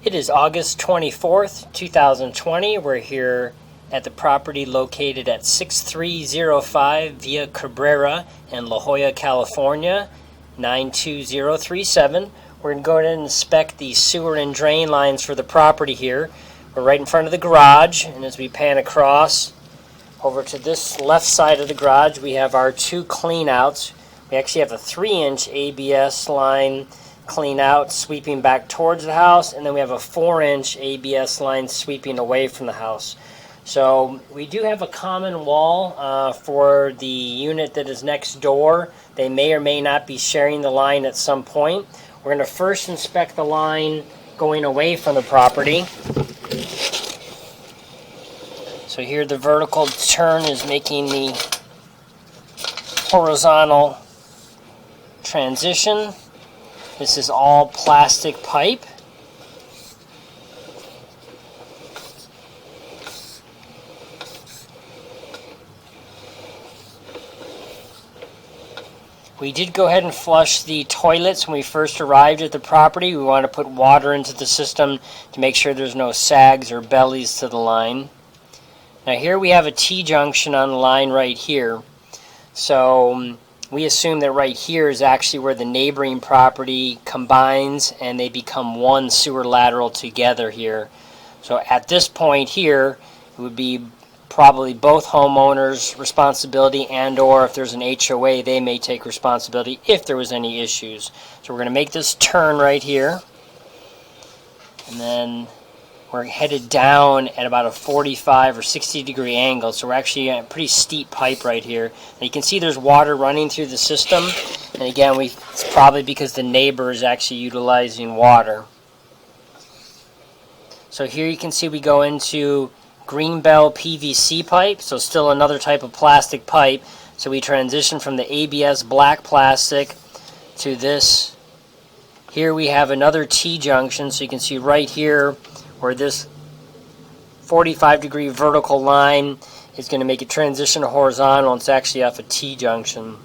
It is August 24th, 2020. We're here at the property located at 6305 Via Cabrera in La Jolla, California, 92037. We're going to go ahead and inspect the sewer and drain lines for the property here. We're right in front of the garage, and as we pan across over to this left side of the garage, we have our two cleanouts. We actually have a 3-inch ABS line clean out sweeping back towards the house, and then we have a 4-inch ABS line sweeping away from the house. So we do have a common wall for the unit that is next door. They may or may not be sharing the line at some point. We're going to first inspect the line going away from the property. So here the vertical turn is making the horizontal transition. This is all plastic pipe. We did go ahead and flush the toilets when we first arrived at the property. We want to put water into the system to make sure there's no sags or bellies to the line. Now here we have a T-junction on the line right here. So we assume that right here is actually where the neighboring property combines and they become one sewer lateral together here. So at this point here, it would be probably both homeowners' responsibility, and or if there's an HOA, they may take responsibility if there was any issues. So we're going to make this turn right here. And then we're headed down at about a 45 or 60 degree angle, so we're actually at a pretty steep pipe right here. And you can see there's water running through the system, and again, it's probably because the neighbor is actually utilizing water. So here you can see we go into green bell PVC pipe, so still another type of plastic pipe. So we transition from the ABS black plastic to this. Here we have another T-junction, so you can see right here where this 45 degree vertical line is going to make it transition to horizontal. It's actually off a T-junction.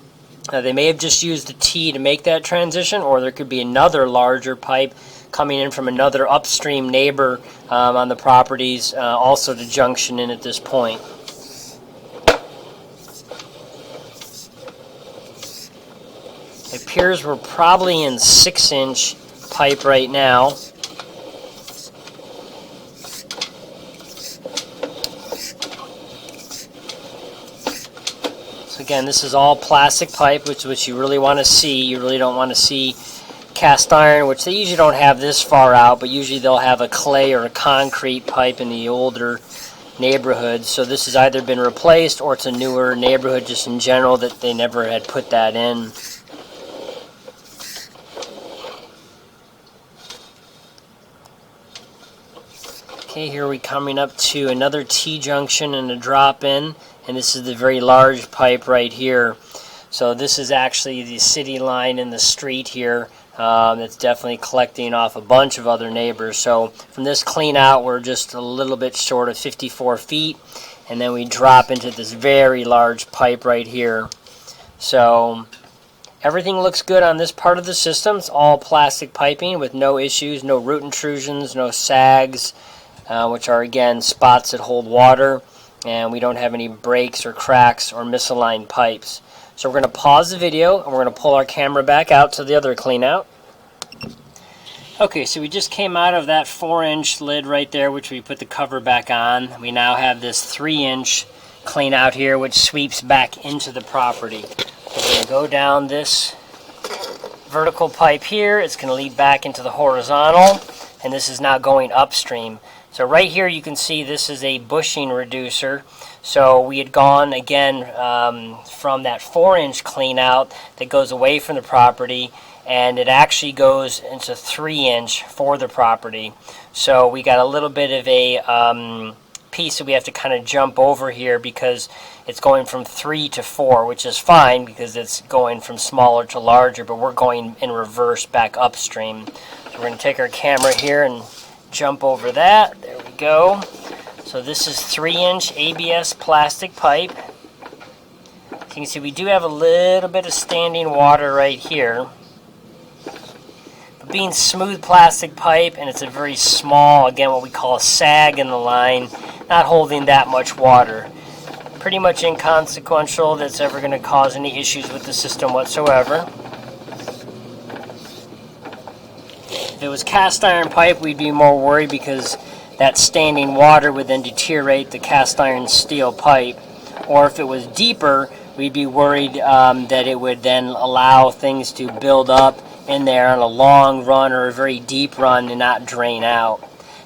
Now they may have just used the T to make that transition, or there could be another larger pipe coming in from another upstream neighbor on the properties, also to junction in at this point. It appears we're probably in 6-inch pipe right now. So again, this is all plastic pipe, which you really want to see. You really don't want to see cast iron, which they usually don't have this far out, but usually they'll have a clay or a concrete pipe in the older neighborhoods. So this has either been replaced or it's a newer neighborhood just in general that they never had put that in. Okay, here we're coming up to another T-junction and a drop-in, and this is the very large pipe right here. So this is actually the city line in the street here. It's definitely collecting off a bunch of other neighbors. So from this clean out, we're just a little bit short of 54 feet, and then we drop into this very large pipe right here. So everything looks good on this part of the system. It's all plastic piping with no issues, no root intrusions, no sags, which are again spots that hold water, and we don't have any breaks or cracks or misaligned pipes. So we're going to pause the video and we're going to pull our camera back out to the other clean out. Okay, so we just came out of that 4-inch lid right there, which we put the cover back on. We now have this 3-inch clean out here, which sweeps back into the property. So we're going to go down this vertical pipe here. It's going to lead back into the horizontal, and this is now going upstream. So right here you can see this is a bushing reducer. So we had gone again from that 4-inch clean out that goes away from the property, and it actually goes into 3-inch for the property. So we got a little bit of a piece that we have to kind of jump over here because it's going from 3 to 4, which is fine because it's going from smaller to larger, but we're going in reverse back upstream. So we're going to take our camera here and jump over that. There we go. So this is 3-inch ABS plastic pipe. As you can see, we do have a little bit of standing water right here. But being smooth plastic pipe, and it's a very small, again, what we call a sag in the line, not holding that much water. Pretty much inconsequential. That's ever going to cause any issues with the system whatsoever. If it was cast iron pipe, we'd be more worried because that standing water would then deteriorate the cast iron steel pipe. Or if it was deeper, we'd be worried that it would then allow things to build up in there on a long run or a very deep run and not drain out.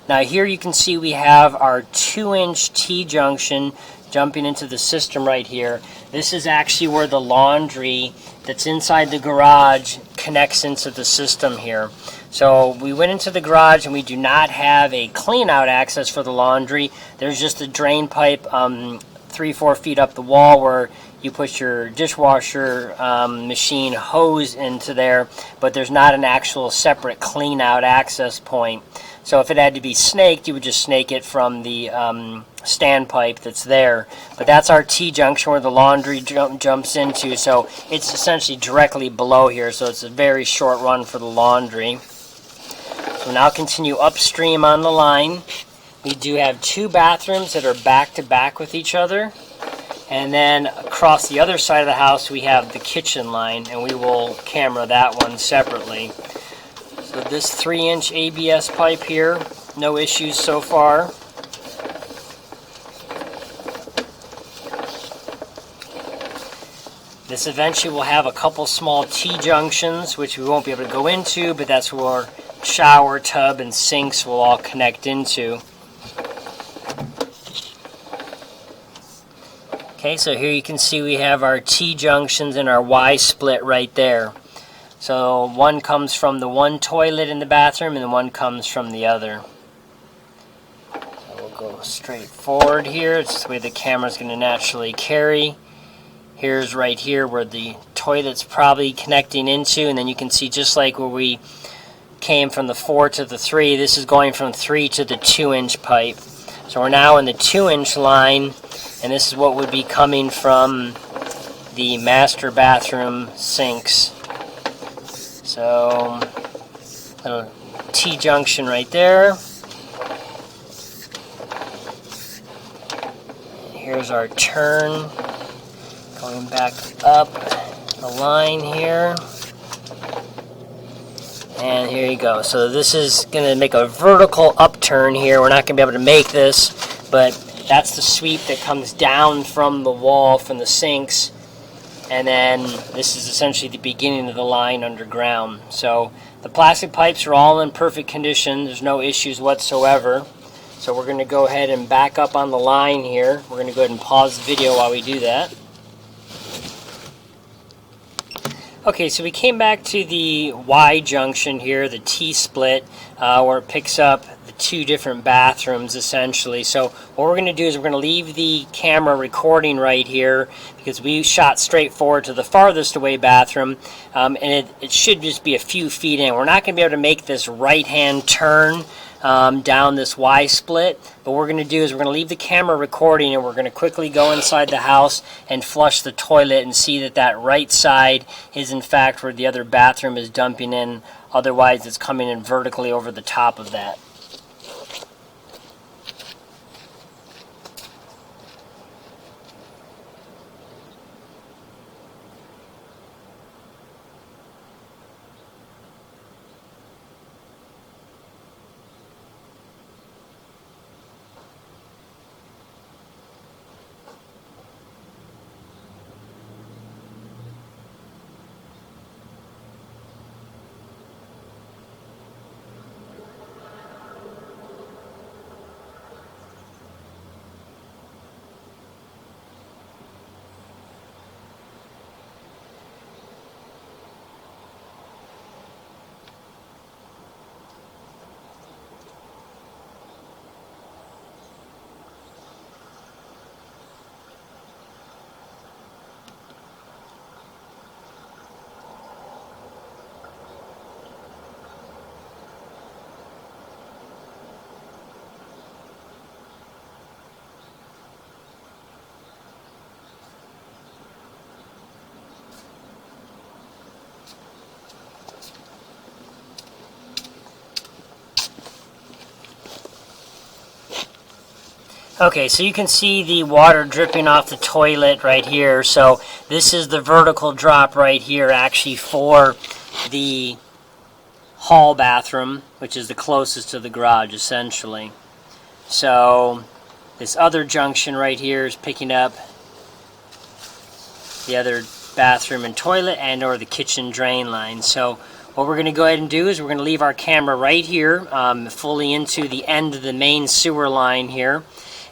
Now here you can see we have our 2-inch T-junction jumping into the system right here. This is actually where the laundry that's inside the garage connects into the system here. So we went into the garage and we do not have a clean out access for the laundry. There's just a drain pipe 3-4 feet up the wall where you put your dishwasher machine hose into there, but there's not an actual separate clean out access point. So if it had to be snaked, you would just snake it from the standpipe that's there. But that's our T-junction where the laundry jumps into, so it's essentially directly below here, so it's a very short run for the laundry. So now continue upstream on the line. We do have 2 bathrooms that are back to back with each other. And then across the other side of the house we have the kitchen line, and we will camera that one separately. So this 3-inch ABS pipe here, no issues so far. This eventually will have a couple small T-junctions, which we won't be able to go into, but that's where shower, tub, and sinks will all connect into. Okay, so here you can see we have our T-junctions and our Y-split right there. So one comes from the one toilet in the bathroom and the one comes from the other. So we'll go straight forward here. It's the way the camera's going to naturally carry. Here's right here where the toilet's probably connecting into, and then you can see just like where we came from the 4 to the 3, this is going from 3 to the 2-inch pipe. So we're now in the 2-inch line, and this is what would be coming from the master bathroom sinks. So, little T-junction right there. Here's our turn, going back up the line here. And here you go. So this is going to make a vertical upturn here. We're not going to be able to make this, but that's the sweep that comes down from the wall from the sinks. And then this is essentially the beginning of the line underground. So the plastic pipes are all in perfect condition. There's no issues whatsoever. So we're going to go ahead and back up on the line here. We're going to go ahead and pause the video while we do that. Okay, so we came back to the Y junction here, the T-split, where it picks up the 2 different bathrooms essentially. So what we're going to do is we're going to leave the camera recording right here because we shot straight forward to the farthest away bathroom, and it should just be a few feet in. We're not going to be able to make this right-hand turn down this Y-split, but what we're going to do is we're going to leave the camera recording and we're going to quickly go inside the house and flush the toilet and see that that right side is in fact where the other bathroom is dumping in. Otherwise it's coming in vertically over the top of that. Okay, so you can see the water dripping off the toilet right here. So this is the vertical drop right here actually for the hall bathroom, which is the closest to the garage essentially. So this other junction right here is picking up the other bathroom and toilet and or the kitchen drain line. So what we're going to go ahead and do is we're going to leave our camera right here fully into the end of the main sewer line here.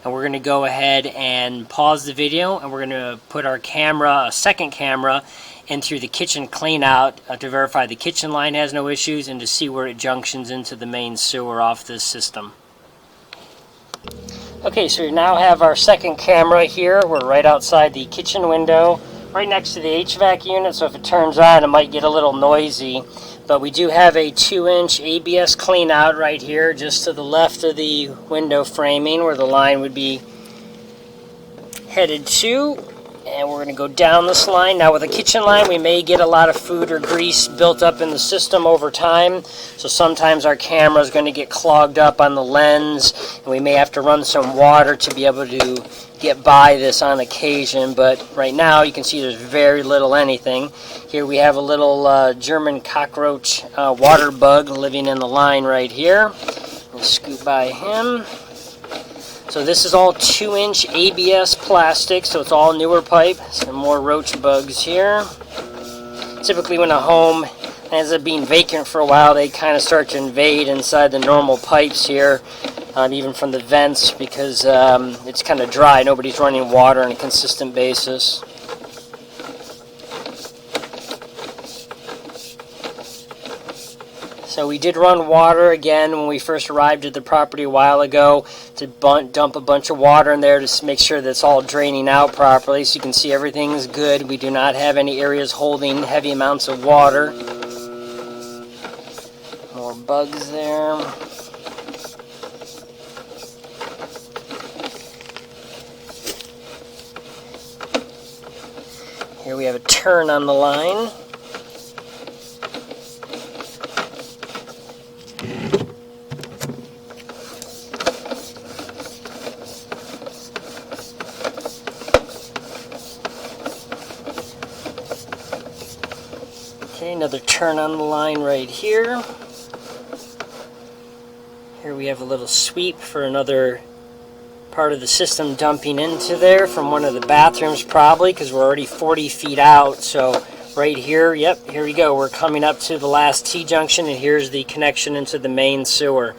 And we're going to go ahead and pause the video, and we're going to put our camera, a second camera, in through the kitchen clean out to verify the kitchen line has no issues and to see where it junctions into the main sewer off this system. Okay, so we now have our second camera here. We're right outside the kitchen window, right next to the HVAC unit, so if it turns on it might get a little noisy. But we do have a 2-inch ABS clean out right here just to the left of the window framing where the line would be headed to. And we're going to go down this line. Now with a kitchen line we may get a lot of food or grease built up in the system over time. So sometimes our camera is going to get clogged up on the lens and we may have to run some water to be able to get by this on occasion, but right now you can see there's very little anything. Here we have a little German cockroach water bug living in the line right here. We'll scoot by him. So this is all 2-inch ABS plastic, so it's all newer pipe. Some more roach bugs here. Typically when a home ends up being vacant for a while, they kind of start to invade inside the normal pipes here. Even from the vents, because it's kind of dry. Nobody's running water on a consistent basis. So we did run water again when we first arrived at the property a while ago to dump a bunch of water in there to make sure that it's all draining out properly. So you can see everything is good. We do not have any areas holding heavy amounts of water. More bugs there. Here we have a turn on the line. Okay, another turn on the line right here. Here we have a little sweep for another part of the system dumping into there from one of the bathrooms probably, because we're already 40 feet out. So right here, yep, here we go. We're coming up to the last T-junction, and here's the connection into the main sewer.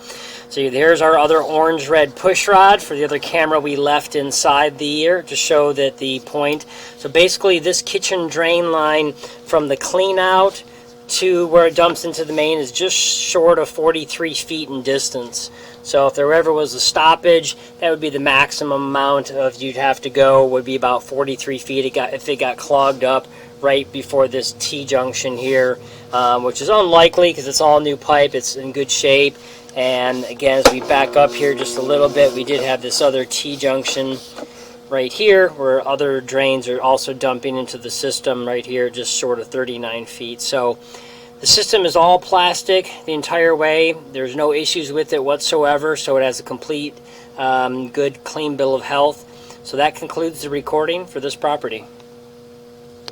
So there's our other orange-red push rod for the other camera we left inside the ear to show that the point. So basically this kitchen drain line from the clean out to where it dumps into the main is just short of 43 feet in distance. So if there ever was a stoppage, that would be the maximum amount of you'd have to go, would be about 43 feet if it got clogged up right before this T-junction here, which is unlikely because it's all new pipe, it's in good shape. And again, as we back up here just a little bit, we did have this other T-junction right here where other drains are also dumping into the system right here just short of 39 feet. So the system is all plastic the entire way. There's no issues with it whatsoever, so it has a complete good clean bill of health. So that concludes the recording for this property.